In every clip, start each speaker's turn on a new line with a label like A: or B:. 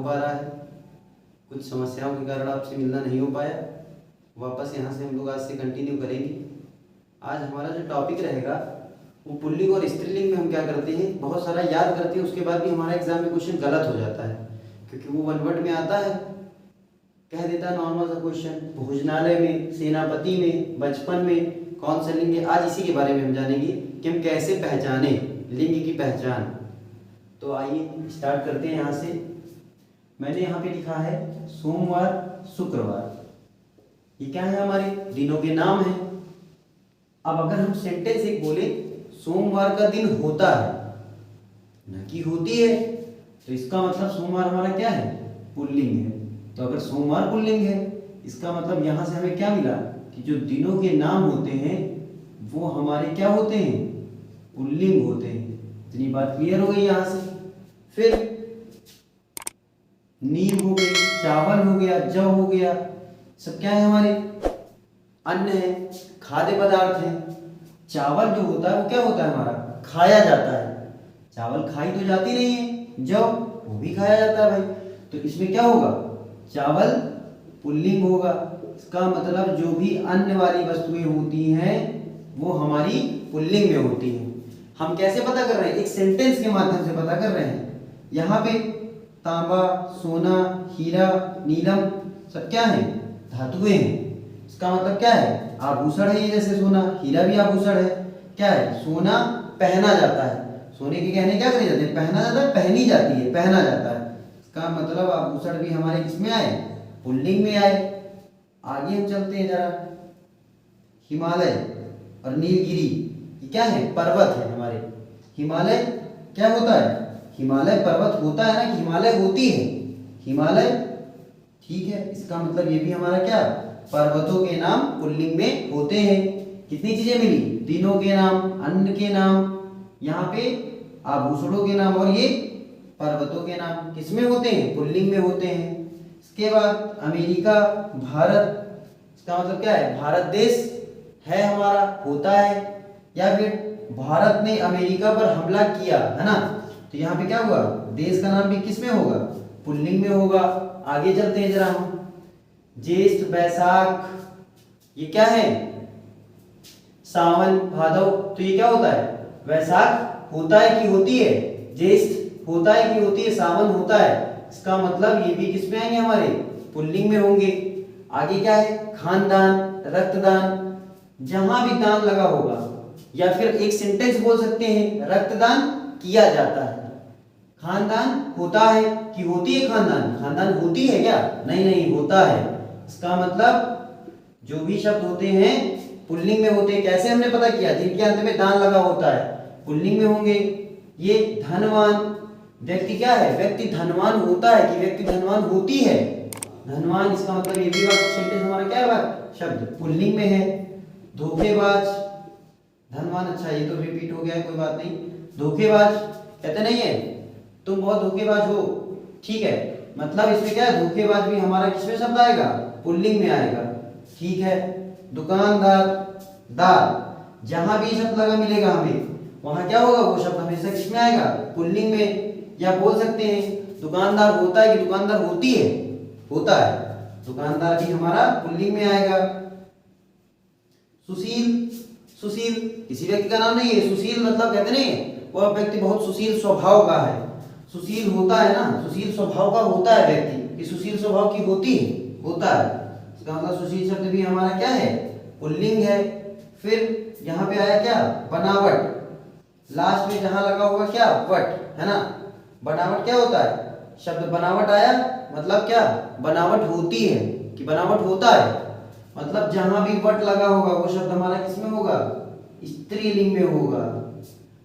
A: हो पा रहा है, कुछ समस्याओं के कारण आपसे मिलना नहीं हो पाया। वापस यहाँ से हम लोग आज से कंटिन्यू करेंगे। आज हमारा जो टॉपिक रहेगा वो पुल्लिंग और स्त्रीलिंग में हम क्या करते हैं, बहुत सारा याद करते हैं, उसके बाद भी हमारा एग्जाम में क्वेश्चन गलत हो जाता है, क्योंकि वो वन वर्ड में आता है, कह देता है नॉर्मल सा क्वेश्चन, भोजनालय में, सेनापति में, बचपन में कौन सा लिंग है। आज इसी के बारे में हम जानेंगे कि हम कैसे पहचाने लिंग की पहचान। तो आइए स्टार्ट करते हैं। यहाँ से मैंने यहाँ पे लिखा है सोमवार, शुक्रवार, ये क्या है, हमारे दिनों के नाम हैं। अब अगर हम सेंटेंस एक बोले सोमवार का दिन होता है न कि होती है, तो इसका मतलब सोमवार हमारा क्या है, पुल्लिंग है। तो अगर सोमवार पुल्लिंग है, इसका मतलब यहाँ से हमें क्या मिला कि जो दिनों के नाम होते हैं वो हमारे क्या होते हैं, पुल्लिंग होते हैं। इतनी बात क्लियर हो गई। यहाँ से फिर नीम हो गई, चावल हो गया, जौ हो गया, सब क्या है, हमारे अन्न है, खाद्य पदार्थ है। चावल जो होता है वो क्या होता है, हमारा खाया जाता है। चावल खाई तो जाती नहीं है, जौ वो भी खाया जाता है भाई। तो इसमें क्या होगा, चावल पुल्लिंग होगा। इसका मतलब जो भी अन्न वाली वस्तुएं होती हैं वो हमारी पुल्लिंग में होती हैं। हम कैसे पता कर रहे हैं, एक सेंटेंस के माध्यम से पता कर रहे हैं। यहाँ पे तांबा, सोना, हीरा, नीलम सब क्या है, धातुएं हैं। इसका मतलब क्या है, आभूषण है ये, जैसे सोना, हीरा भी आभूषण है। क्या है, सोना पहना जाता है, सोने के गहने क्या करे जाते हैं, पहना जाता है, पहनी जाती है, पहना जाता है। इसका मतलब आभूषण भी हमारे किसमें आए, पुल्लिंग में आए। आगे हम चलते हैं जरा। हिमालय और नीलगिरी ये क्या है, पर्वत है हमारे। हिमालय क्या होता है, हिमालय पर्वत होता है ना, कि हिमालय होती है, हिमालय, ठीक है। इसका मतलब ये भी हमारा क्या, पर्वतों के नाम पुल्लिंग में होते हैं। कितनी चीजें मिली, दिनों के नाम, अन्न के नाम, यहाँ पे आभूषणों के नाम, और ये पर्वतों के नाम किसमें होते हैं, पुल्लिंग में होते हैं। इसके बाद अमेरिका, भारत, इसका मतलब क्या है, भारत देश है हमारा, होता है, या फिर भारत ने अमेरिका पर हमला किया, है ना, तो यहाँ पे क्या हुआ, देश का नाम भी किसमें होगा, पुल्लिंग में होगा। आगे चलते हैं जरा हम। ज्येष्ठ, बैसाख, ये क्या है, सावन, भादव, तो ये क्या होता है, वैशाख होता है कि होती है, ज्येष्ठ होता है कि होती है, सावन होता है। इसका मतलब ये भी किसमें आएंगे, हमारे पुल्लिंग में होंगे। आगे क्या है, खानदान, रक्तदान, जहां भी दान लगा होगा, या फिर एक सेंटेंस बोल सकते हैं, रक्तदान किया जाता है। खानदान होता है कि होती है, खानदान, खानदान होती है क्या, नहीं नहीं, होता है। इसका मतलब जो भी शब्द होते हैं पुल्लिंग में होते हैं। कैसे हमने पता किया, जिनके अंत में दान लगा होता है पुल्लिंग में होंगे। ये धनवान, व्यक्ति क्या है, व्यक्ति धनवान होता है कि व्यक्ति धनवान होती है, धनवान, इसका मतलब ये भी सेंटेंस हमारा क्या है, शब्द पुल्लिंग में है। धोखेबाज, धनवान, अच्छा ये तो रिपीट हो गया है, कोई बात नहीं। धोखेबाज कहते नहीं है, तुम बहुत धोखेबाज हो, ठीक है, मतलब इसमें क्या है, धोखेबाज भी हमारा किसमें शब्द आएगा, पुल्लिंग में आएगा, ठीक है। दुकानदार, दार, जहां भी शब्द लगा मिलेगा हमें, वहां क्या होगा, वो शब्द हमेशा किसमें आएगा, पुल्लिंग में। या बोल सकते हैं दुकानदार होता है कि दुकानदार होती है, होता है, दुकानदार भी हमारा पुल्लिंग में आएगा। सुशील, सुशील किसी व्यक्ति का नाम नहीं है, सुशील मतलब कहते नहीं है वह व्यक्ति बहुत सुशील स्वभाव का है, सुशील होता है ना, सुशील स्वभाव का होता है व्यक्ति, कि सुशील स्वभाव की होती है, होता है। इसका मतलब सुशील शब्द भी हमारा क्या है, पुल्लिंग है। फिर यहाँ पे आया क्या, बनावट, लास्ट में जहां लगा होगा क्या, वट, है ना, बनावट क्या होता है, शब्द बनावट आया, मतलब क्या, बनावट होती है कि बनावट होता है, मतलब जहां भी वट लगा होगा वो शब्द हमारा किसमें होगा, स्त्रीलिंग में होगा।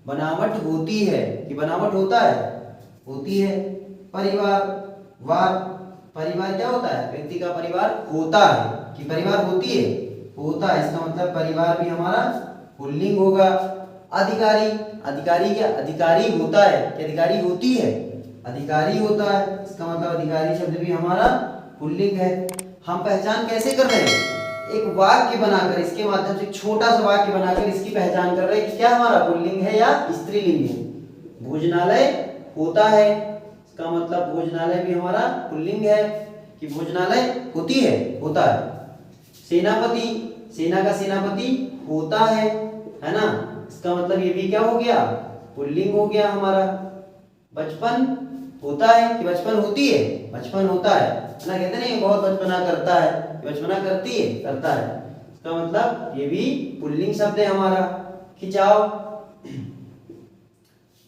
A: बनावट होती है कि बनावट होता है, होती है। परिवार, वार, परिवार क्या होता है, व्यक्ति का परिवार होता है कि परिवार होती है, होता है, इसका मतलब परिवार भी हमारा पुल्लिंग होगा। अधिकारी, अधिकारी क्या, अधिकारी होता है कि अधिकारी होती है, अधिकारी होता है, इसका मतलब अधिकारी शब्द भी हमारा पुल्लिंग है। हम पहचान कैसे कर रहे हैं, एक वाक्य बनाकर, इसके माध्यम से छोटा सा वाक्य बनाकर इसकी पहचान कर रहे हैं कि क्या हमारा पुल्लिंग है या स्त्रीलिंग है। भोजनालय होता है, इसका मतलब भोजनालय भी हमारा पुल्लिंग है कि भोजनालय होती है, होता है। सेनापति, सेना का सेनापति होता है ना, इसका मतलब ये भी क्या हो गया, पुल्लिंग हो गया हमारा। बचपन होता है कि बचपन होती है, बचपन होता है ना, कहते नहीं बहुत बचपना करता है, बचपना करती है, करता है, इसका मतलब ये भी पुल्लिंग शब्द है हमारा। खिंचाव,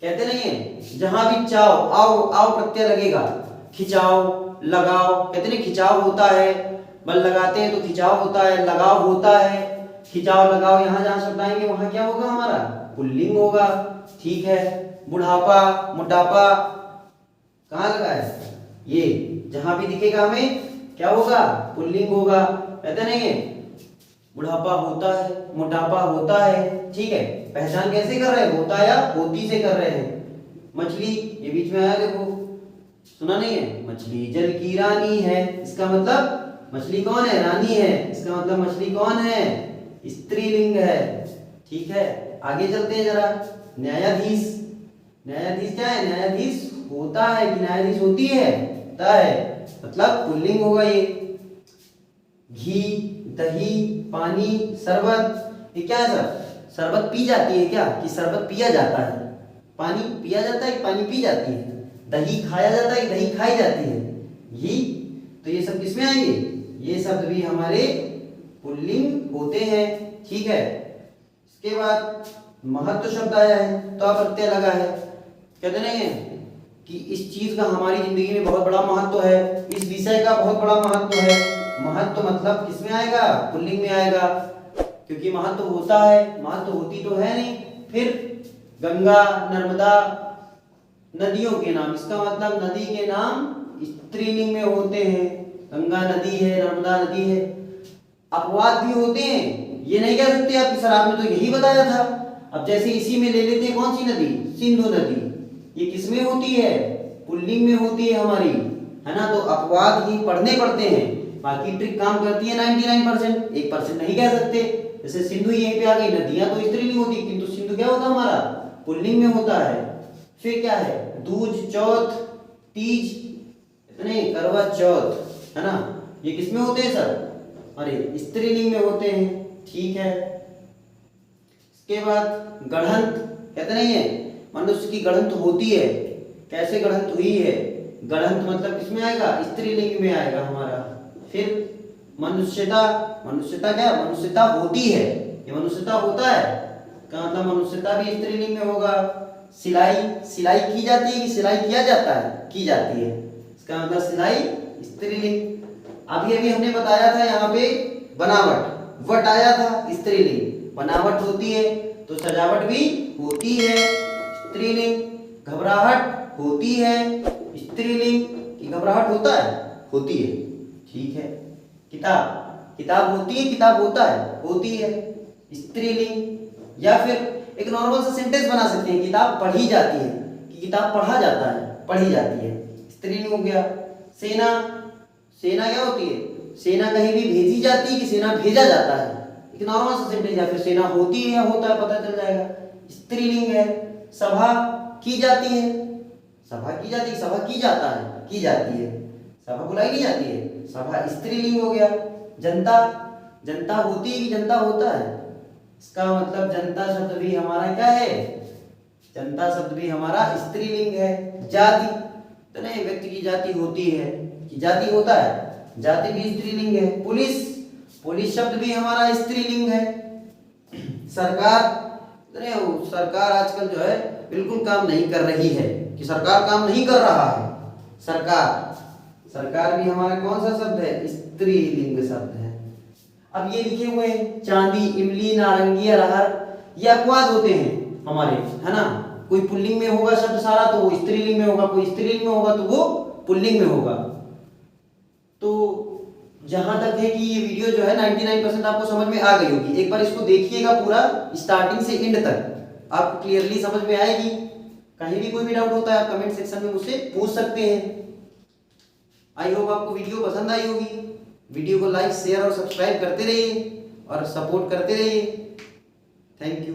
A: कहते नहीं है जहां भी चाव, आओ आओ प्रत्यय लगेगा, खिंचाव लगाओ, कहते नहीं खिंचाव होता है, बल लगाते हैं तो खिंचाव होता है, लगाव होता है, खिंचाव लगाओ, यहां जहां शब्द आएंगे वहां क्या होगा हमारा, पुल्लिंग होगा। ठीक है। बुढ़ापा, मोटापा कहाँ लगा है, ये जहां भी दिखेगा हमें क्या होगा, पुल्लिंग होगा। कहते नहीं है बुढ़ापा होता है, मोटापा होता है। ठीक है, पहचान कैसे कर रहे हैं, होता या होती से कर रहे हैं। मछली, ये बीच में आया देखो, सुना नहीं है, मछली जल की रानी है, इसका मतलब मछली कौन है, रानी है, इसका मतलब मछली कौन है, स्त्रीलिंग है। ठीक है, आगे चलते हैं जरा। न्यायाधीश, न्यायाधीश क्या है, न्यायाधीश होता है कि न्यायाधीश होती है, होता है, मतलब पुल्लिंग होगा ये। घी, दही, पानी, शरबत, ये क्या है सर, शरबत पी जाती है क्या, कि शरबत पिया जाता है, पानी पिया जाता है कि पानी पी जाती है, दही खाया जाता है कि दही खाई जाती है, घी, तो ये सब किसमें आएंगे, ये शब्द भी हमारे पुल्लिंग होते हैं। ठीक है, इसके बाद महत्व शब्द आया है तो आप प्रत्यय लगा है, कहते नहीं है कि इस चीज का हमारी जिंदगी में बहुत बड़ा महत्व है, इस विषय का बहुत बड़ा महत्व है। महत्व मतलब किसमें आएगा, पुल्लिंग में आएगा, क्योंकि महत्व होता है, महत्व होती तो है नहीं। फिर गंगा, नर्मदा, नदियों के नाम, इसका मतलब नदी के नाम स्त्रीलिंग में होते हैं, गंगा नदी है, नर्मदा नदी है। अपवाद भी होते हैं, ये नहीं कह सकते आप कि सर आपने तो यही बताया था। अब जैसे इसी में ले लेते हैं कौन सी नदी, सिंधु नदी, ये किसमें होती है, पुल्लिंग में होती है हमारी, है ना। तो अपवाद ही पढ़ने पड़ते हैं, बाकी ट्रिक काम करती है 99%, 1% नहीं कह सकते। जैसे सिंधु यहीं पे आ गई, नदियां तो स्त्रीलिंग होती, किंतु सिंधु क्या होता हमारा, पुल्लिंग में होता है। फिर क्या है, दूज, चौथ, तीज, नहीं करवा चौथ, है ना, ये किसमें होते हैं सर, अरे स्त्रीलिंग में होते हैं। ठीक है, इसके बाद गढ़ंत, कहते नहीं है मनुष्य की गढ़ंत होती है, कैसे गढ़ंत हुई है, गढ़ंत मतलब किसमें आएगा, स्त्रीलिंग में आएगा हमारा। फिर मनुष्यता, मनुष्यता क्या, मनुष्यता होती है, ये मनुष्यता होता है, का मतलब मनुष्यता भी स्त्रीलिंग में होगा। सिलाई, सिलाई की जाती है कि सिलाई किया जाता है, की जाती है, इसका मतलब सिलाई स्त्रीलिंग। अभी अभी हमने बताया था यहाँ पे बनावट, वट आया था, स्त्रीलिंग, बनावट होती है तो सजावट भी होती है, स्त्रीलिंग। घबराहट होती है, स्त्रीलिंग, कि घबराहट होता है, होती है। ठीक है, किताब, किताब होती है, किताब होता है, होती है, स्त्रीलिंग। या फिर एक नॉर्मल सा सेंटेंस बना सकते हैं, किताब पढ़ी जाती है, कि किताब पढ़ा जाता है, पढ़ी जाती है, स्त्रीलिंग हो गया। सेना, सेना क्या होती है, सेना कहीं भी भेजी जाती है कि सेना भेजा जाता है, एक नॉर्मल सा सेंटेंस। या फिर सेना होती है या होता है, पता चल जाएगा, स्त्रीलिंग है। सभा की जाती है, सभा की जाती है, सभा की जाता है, की जाती है, सभा बुलाई नहीं जाती है, सभा स्त्रीलिंग हो गया। जनता, जनता होती है कि जनता होता है, इसका मतलब जनता शब्द भी हमारा क्या है, जनता शब्द भी हमारा स्त्रीलिंग है। जाति, तो नहीं व्यक्ति की जाति होती है कि जाति होता है, जाति भी स्त्रीलिंग है। पुलिस, पुलिस शब्द भी हमारा स्त्रीलिंग है। सरकार, तो सरकार आजकल जो है बिल्कुल काम नहीं कर रही है, कि सरकार काम नहीं कर रहा है, सरकार, सरकार भी हमारा कौन सा शब्द है, स्त्रीलिंग शब्द है। अब ये लिखे हुए हैं चांदी, इमली, नारंगी, अरहर, ये अपवाद होते हैं हमारे, है ना। कोई पुल्लिंग में होगा शब्द सारा तो वो स्त्रीलिंग में होगा, कोई स्त्रीलिंग में होगा तो वो पुल्लिंग में होगा। तो जहां तक है कि ये वीडियो जो है 99% आपको समझ में आ गई होगी। एक बार इसको देखिएगा पूरा स्टार्टिंग से एंड तक, आपको क्लियरली समझ में आएगी। कहीं भी कोई भी डाउट होता है आप कमेंट सेक्शन में मुझसे पूछ सकते हैं। आई होप आपको वीडियो पसंद आई होगी। वीडियो को लाइक, शेयर और सब्सक्राइब करते रहिए और सपोर्ट करते रहिए। Thank you.